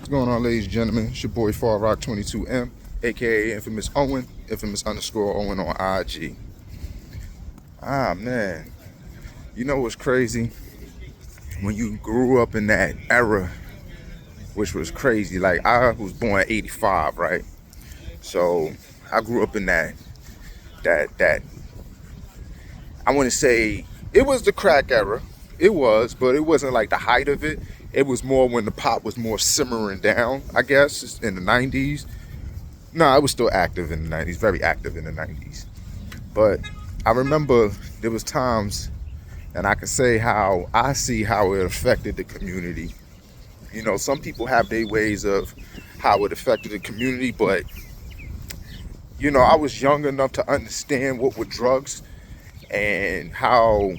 going on, ladies and gentlemen? It's your boy FarRock22M, aka Infamous Owen, Infamous_Owen on IG. Ah man, you know what's crazy? When you grew up in that era, which was crazy. Like, I was born in '85, right? So I grew up in that I wouldn't say it was the crack era. It was, but it wasn't like the height of it. It was more when the pop was more simmering down, I guess, in the 90s. No, it was still active in the 90s, very active in the 90s. But I remember there was times, and I can say how I see how it affected the community. You know, some people have their ways of how it affected the community, but, you know, I was young enough to understand what were drugs and how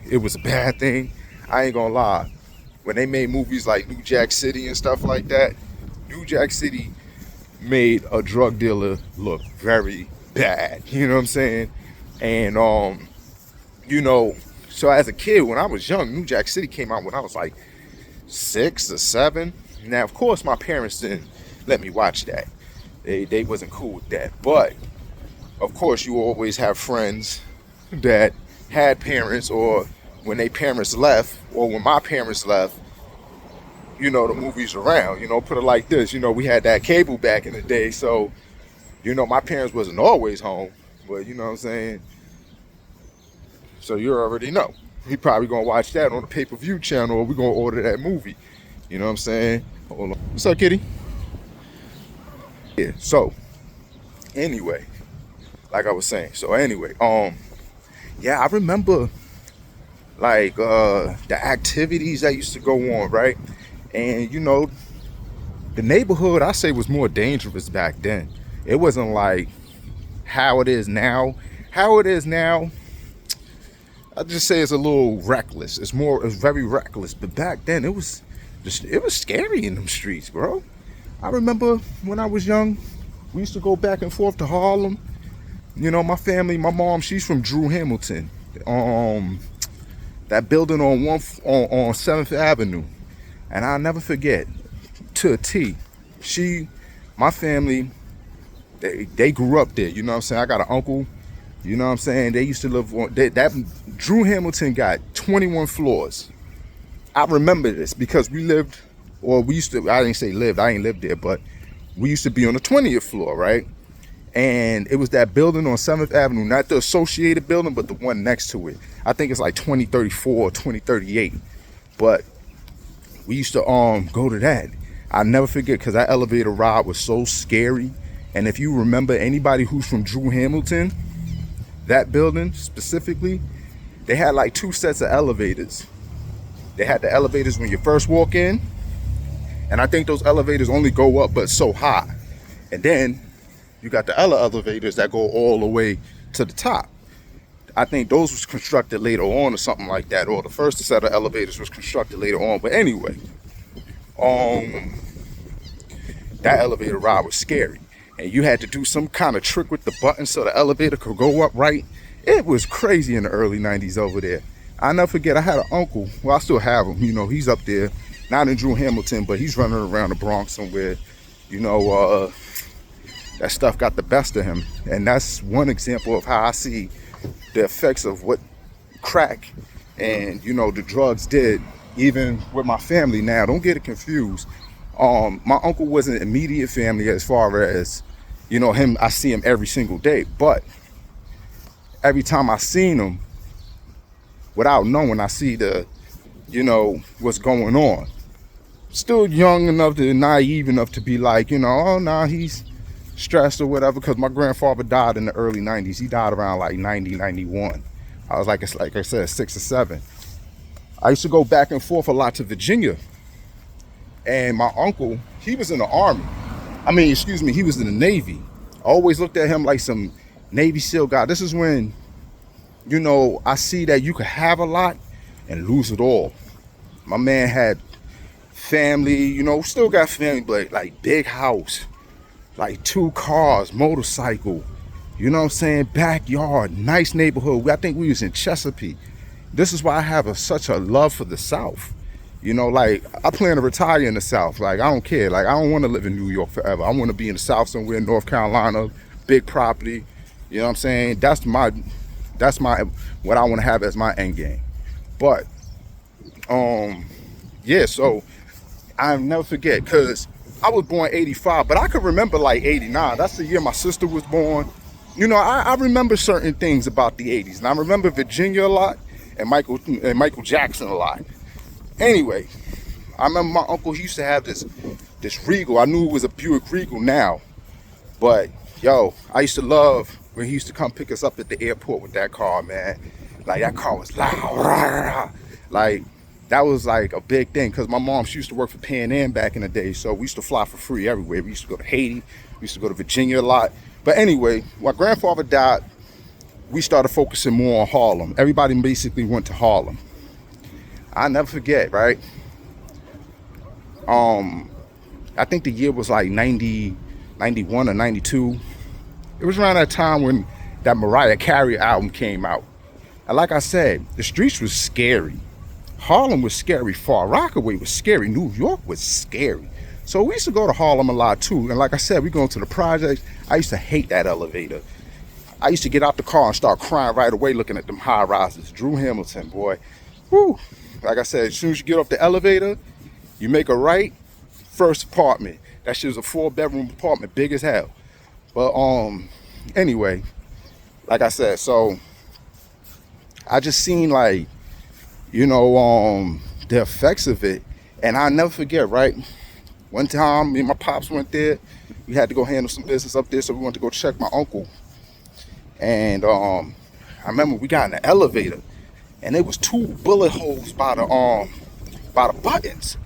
it was a bad thing. I ain't gonna lie. When they made movies like New Jack City and stuff like that, New Jack City made a drug dealer look very bad. You know what I'm saying? And you know, so as a kid, when I was young, New Jack City came out when I was like 6 or 7. Now, of course, my parents didn't let me watch that. They wasn't cool with that. But of course, you always have friends that had parents, or when they parents left, or when my parents left, you know, the movies around. You know, put it like this, you know, we had that cable back in the day, so, you know, my parents wasn't always home, but you know what I'm saying? So you already know. We probably gonna watch that on the pay-per-view channel, or we gonna order that movie. You know what I'm saying? Hold on. What's up, kitty? Yeah, so, anyway, like I was saying, yeah, I remember like the activities that used to go on, right? And you know, the neighborhood, I say, was more dangerous back then. It wasn't like how it is now. How it is now, I just say it's a little reckless. It's very reckless. But back then, it was scary in them streets, bro. I remember when I was young, we used to go back and forth to Harlem. You know, my family, my mom, she's from Drew Hamilton. That building on 7th Avenue. And I'll never forget, to a T, my family, they grew up there, you know what I'm saying? I got an uncle, you know what I'm saying? They used to live on, Drew Hamilton got 21 floors. I remember this because I didn't say lived, I ain't lived there, but we used to be on the 20th floor, right? And it was that building on 7th Avenue, not the associated building, but the one next to it. I think it's like 2034 or 2038. But we used to go to that. I'll never forget, because that elevator ride was so scary. And if you remember, anybody who's from Drew Hamilton, that building specifically, they had like 2 sets of elevators. They had the elevators when you first walk in, and I think those elevators only go up but so high. And then you got the other elevators that go all the way to the top. I think those was constructed later on or something like that, or the first set of elevators was constructed later on. But anyway, that elevator ride was scary. And you had to do some kind of trick with the button so the elevator could go up right. It was crazy in the early 90s over there. I'll never forget, I had an uncle, well, I still have him, you know, he's up there, not in Drew Hamilton, but he's running around the Bronx somewhere, you know, that stuff got the best of him. And that's one example of how I see the effects of what crack and, you know, the drugs did, even with my family. Now, don't get it confused. My uncle wasn't immediate family as far as, you know, him. I see him every single day, but every time I seen him, without knowing, I see you know, what's going on. Still young enough naive enough to be like, you know, oh, nah, he's stressed or whatever, because my grandfather died in the early 90s. He died around like 90, 91. I was like I said, 6 or 7. I used to go back and forth a lot to Virginia. And my uncle, he was in the Army. He was in the Navy. I always looked at him like some Navy SEAL guy. This is when, you know, I see that you could have a lot and lose it all. My man had family, you know, still got family, but like big house, like 2 cars, motorcycle, you know what I'm saying, backyard, nice neighborhood. I think we was in Chesapeake. This is why I have such a love for the South. You know, like, I plan to retire in the South. Like, I don't care. Like, I don't want to live in New York forever. I want to be in the South somewhere in North Carolina, big property. You know what I'm saying? That's my what I want to have as my end game. But yeah, so I'll never forget, because I was born 85, but I could remember like 89. That's the year my sister was born. You know, I remember certain things about the 80s, and I remember Virginia a lot and Michael Jackson a lot. Anyway, I remember my uncle, he used to have this Regal. I knew it was a Buick Regal now, but yo, I used to love when he used to come pick us up at the airport with that car, man. Like, that car was loud. Like, that was like a big thing, because my mom, she used to work for Pan Am back in the day, so we used to fly for free everywhere. We used to go to Haiti, we used to go to Virginia a lot. But anyway, when my grandfather died, we started focusing more on Harlem. Everybody basically went to Harlem. I never forget, right? I think the year was like 90, 91 or 92. It was around that time when that Mariah Carey album came out. And like I said, the streets was scary. Harlem was scary. FarRockaway was scary. New York was scary. So we used to go to Harlem a lot too. And like I said, we going to the projects. I used to hate that elevator. I used to get out the car and start crying right away looking at them high rises. Drew Hamilton, boy. Whew. Like I said, as soon as you get off the elevator, you make a right, first apartment. That shit was a 4-bedroom apartment, big as hell. But anyway, like I said, so I just seen, like, you know, the effects of it. And I'll never forget, right? One time, me and my pops went there. We had to go handle some business up there, so we went to go check my uncle. And I remember we got in the elevator, and there was 2 bullet holes by the buttons.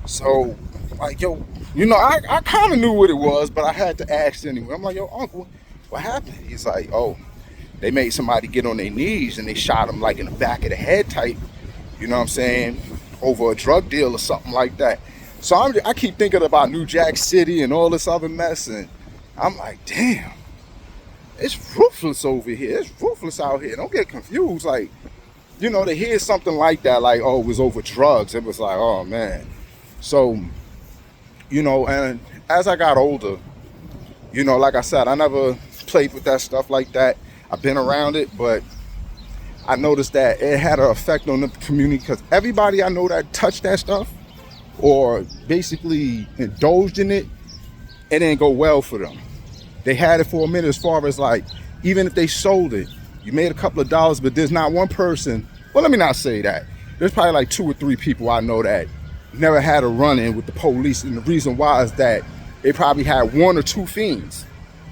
So, like, yo, you know, I kind of knew what it was, but I had to ask anyway. I'm like, yo, uncle, what happened? He's like, oh, they made somebody get on their knees and they shot him like in the back of the head type, you know what I'm saying, over a drug deal or something like that. So I keep thinking about New Jack City and all this other mess, and I'm like, damn, it's ruthless over here. It's ruthless out here. Don't get confused. Like, you know, to hear something like that, like, oh, it was over drugs, it was like, oh, man. So, you know, and as I got older, you know, like I said, I never played with that stuff like that. I've been around it, but I noticed that it had an effect on the community, because everybody I know that touched that stuff or basically indulged in it, it didn't go well for them. They had it for a minute, as far as like, even if they sold it, you made a couple of dollars, but there's not one person, well, let me not say that. There's probably like 2 or 3 people I know that never had a run-in with the police, and the reason why is that they probably had 1 or 2 fiends,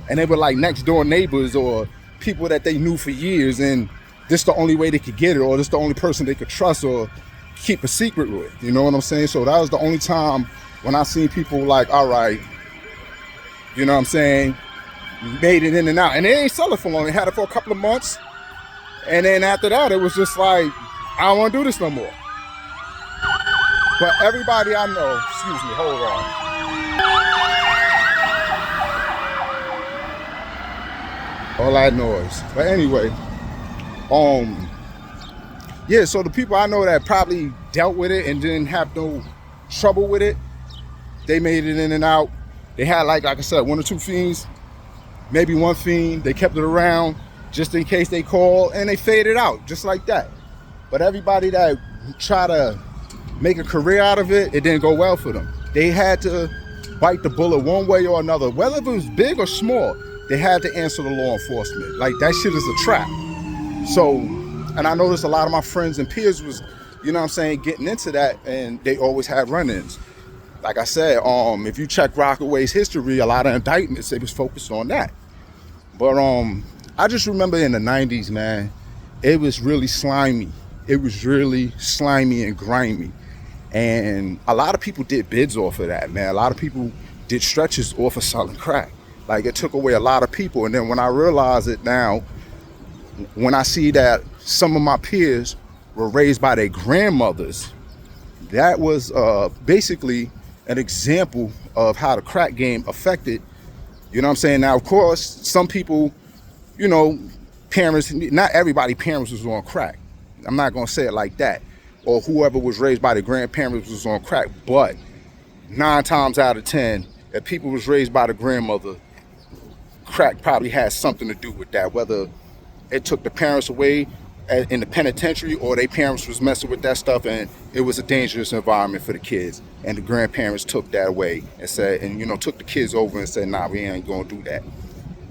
and they were like next door neighbors or people that they knew for years, and this the only way they could get it, or this the only person they could trust or keep a secret with, you know what I'm saying? So that was the only time when I seen people like, all right, you know what I'm saying, made it in and out. And they ain't sell it for long. They had it for a couple of months, and then after that it was just like, I don't want to do this no more. But everybody I know, excuse me, hold on. All that noise. But anyway, yeah, so the people I know that probably dealt with it and didn't have no trouble with it, they made it in and out. They had like I said, 1 or 2 fiends, maybe 1 fiend. They kept it around just in case they called, and they faded out just like that. But everybody that tried to make a career out of it, it didn't go well for them. They had to bite the bullet one way or another, whether it was big or small. They had to answer the law enforcement. Like, that shit is a trap. So, and I noticed a lot of my friends and peers was, you know what I'm saying, getting into that, and they always had run-ins. Like I said, if you check Rockaway's history, a lot of indictments, they was focused on that. But I just remember in the 90s, man, it was really slimy. It was really slimy and grimy. And a lot of people did bids off of that, man. A lot of people did stretches off of selling crack. Like, it took away a lot of people. And then when I realize it now, when I see that some of my peers were raised by their grandmothers, that was basically an example of how the crack game affected, you know what I'm saying? Now, of course, some people, you know, parents, not everybody parents was on crack. I'm not gonna say it like that. or whoever was raised by the grandparents was on crack. But 9 times out of 10, if people was raised by the grandmother, crack probably had something to do with that, whether it took the parents away in the penitentiary or their parents was messing with that stuff and it was a dangerous environment for the kids, and the grandparents took that away and said, and took the kids over and said, nah, we ain't gonna do that.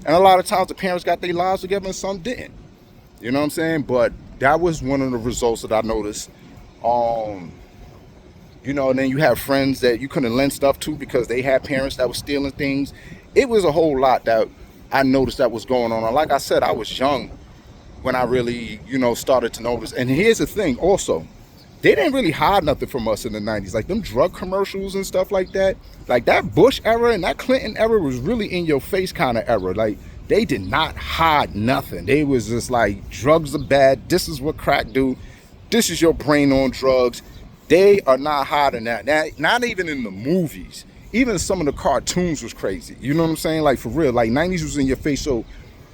And a lot of times the parents got their lives together and some didn't. You know what I'm saying? But that was one of the results that I noticed. And then you have friends that you couldn't lend stuff to because they had parents that were stealing things. It was a whole lot that I noticed that was going on. And like I said, I was young when I really, started to notice. And here's the thing also, they didn't really hide nothing from us in the 90s. Like them drug commercials and stuff like that. Like that Bush era and that Clinton era was really in your face kind of era. Like they did not hide nothing. They was just like, drugs are bad. This is what crack do. This is your brain on drugs. They are not hiding that. Not even in the movies. Even some of the cartoons was crazy. You know what I'm saying? Like for real, like 90s was in your face. So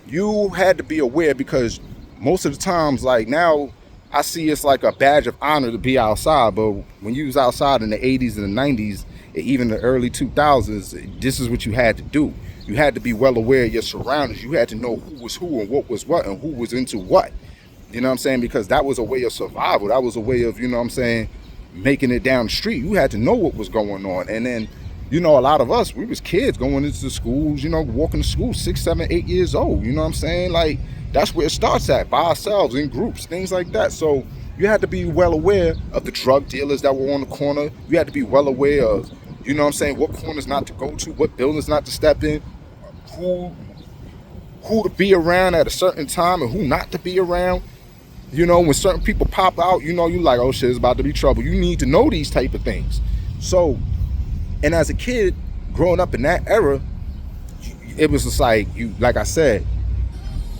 you had to be aware, because most of the times, like now, I see it's like a badge of honor to be outside. But when you was outside in the 80s and the 90s, even the early 2000s, this is what you had to do. You had to be well aware of your surroundings. You had to know who was who and what was what and who was into what. You know what I'm saying? Because that was a way of survival. That was a way of, making it down the street. You had to know what was going on. And then, a lot of us, we was kids going into the schools, walking to school 6, 7, 8 years old. You know what I'm saying? Like, that's where it starts at, by ourselves, in groups, things like that. So you had to be well aware of the drug dealers that were on the corner. You had to be well aware of, what corners not to go to, what buildings not to step in, who to be around at a certain time and who not to be around. When certain people pop out, you like, oh shit, it's about to be trouble. You need to know these type of things. So, and as a kid, growing up in that era, it was just like, like I said,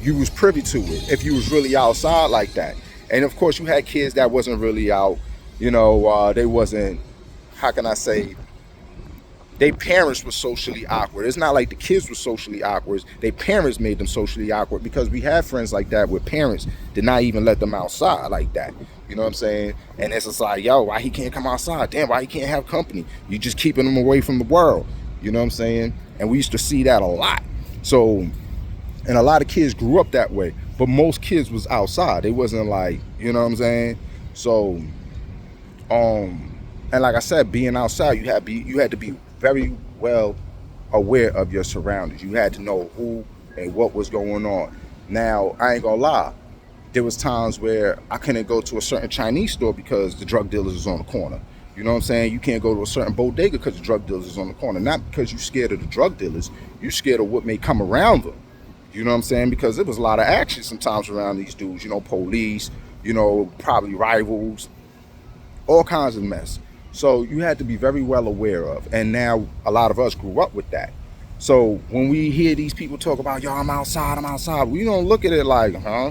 you was privy to it if you was really outside like that. And of course, you had kids that wasn't really out. They wasn't, how can I say, their parents were socially awkward. It's not like the kids were socially awkward. Their parents made them socially awkward, because we had friends like that where parents did not even let them outside like that. You know what I'm saying? And it's just like, yo, why he can't come outside? Damn, why he can't have company? You just keeping him away from the world. You know what I'm saying? And we used to see that a lot. So, and a lot of kids grew up that way, but most kids was outside. They wasn't like, you know what I'm saying? So, and like I said, being outside, you had to be very well aware of your surroundings. You had to know who and what was going on. Now, I ain't gonna lie, there was times where I couldn't go to a certain Chinese store because the drug dealers was on the corner. You know what I'm saying? You can't go to a certain bodega because the drug dealers is on the corner. Not because you're scared of the drug dealers, you're scared of what may come around them. You know what I'm saying? Because there was a lot of action sometimes around these dudes, police, probably rivals, all kinds of mess. So you had to be very well aware of. And now a lot of us grew up with that. So when we hear these people talk about, yo, I'm outside, we don't look at it like, huh?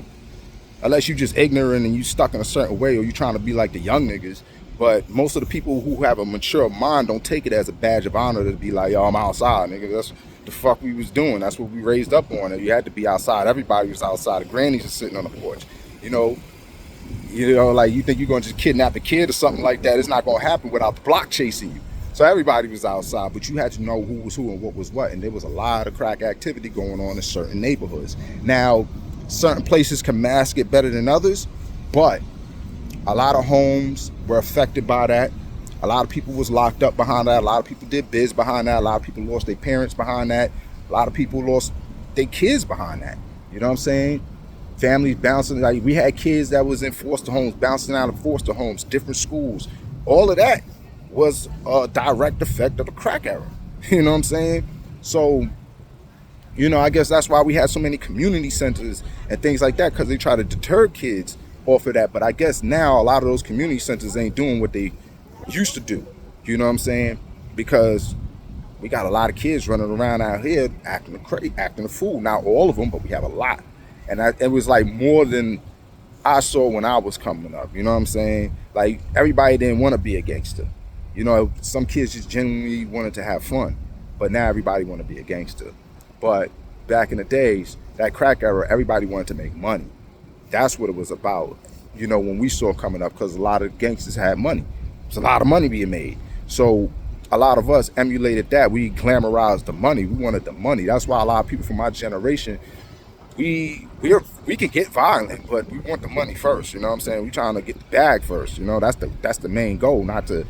Unless you just ignorant and you stuck in a certain way, or you trying to be like the young niggas. But most of the people who have a mature mind don't take it as a badge of honor to be like, yo, I'm outside, nigga. That's the fuck we was doing. That's what we raised up on. And you had to be outside. Everybody was outside. The grannies are sitting on the porch. Like you think you're going to just kidnap a kid or something like that. It's not going to happen without the block chasing you. So everybody was outside, but you had to know who was who and what was what. And there was a lot of crack activity going on in certain neighborhoods. Now, certain places can mask it better than others, but a lot of homes were affected by that. A lot of people was locked up behind that. A lot of people did biz behind that. A lot of people lost their parents behind that. A lot of people lost their kids behind that. You know what I'm saying? Families bouncing, like we had kids that was in foster homes, bouncing out of foster homes, different schools. All of that was a direct effect of the crack era. You know what I'm saying? So, I guess that's why we had so many community centers and things like that, because they try to deter kids off of that. But I guess now a lot of those community centers ain't doing what they used to do. You know what I'm saying? Because we got a lot of kids running around out here acting a fool. Not all of them, but we have a lot. And it was like more than I saw when I was coming up. You know what I'm saying? Like everybody didn't want to be a gangster. Some kids just genuinely wanted to have fun. But now everybody want to be a gangster. But back in the days, that crack era, everybody wanted to make money. That's what it was about. you know, when we saw coming up, because a lot of gangsters had money. There's a lot of money being made. So a lot of us emulated that. We glamorized the money. We wanted the money. That's why a lot of people from my generation, we can get violent, but we want the money first. You know what I'm saying? We trying to get the bag first. You know, that's the main goal, not to,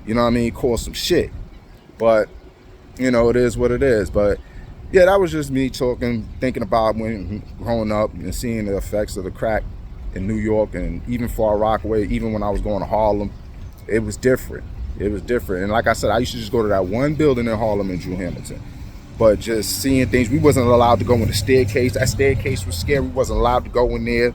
you know what I mean, cause some shit. But, you know, it is what it is. But yeah, that was just me talking, thinking about when growing up and seeing the effects of the crack in New York, and even FarRockaway, even when I was going to Harlem, it was different. It was different. And like I said, I used to just go to that one building in Harlem in Drew Hamilton. But just seeing things, we wasn't allowed to go in the staircase. That staircase was scary. We wasn't allowed to go in there.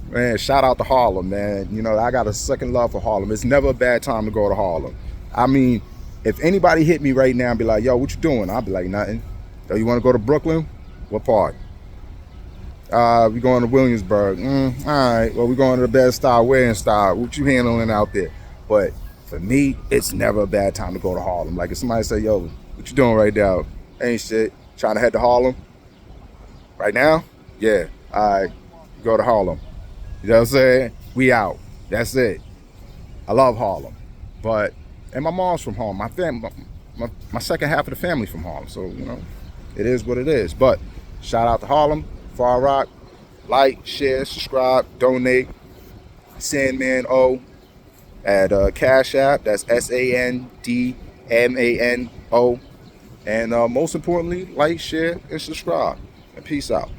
Man, shout out to Harlem, man. You know, I got a second love for Harlem. It's never a bad time to go to Harlem. I mean, if anybody hit me right now and be like, yo, what you doing? I'll be like, nothing. Yo, you want to go to Brooklyn? What part? We going to Williamsburg. All right. Well, we going to the Bed-Stuy, wearing style. What you handling out there? But for me, it's never a bad time to go to Harlem. Like if somebody say, yo, what you doing right now? Ain't shit. Trying to head to Harlem? Right now? Yeah. All right. Go to Harlem. You know what I'm saying? We out. That's it. I love Harlem. But, and my mom's from Harlem. My family, my second half of the family from Harlem. So, you know, it is what it is. But shout out to Harlem, FarRock. Like, share, subscribe, donate. Sandman O at Cash App. That's SANDMANO. And most importantly, like, share, and subscribe. And peace out.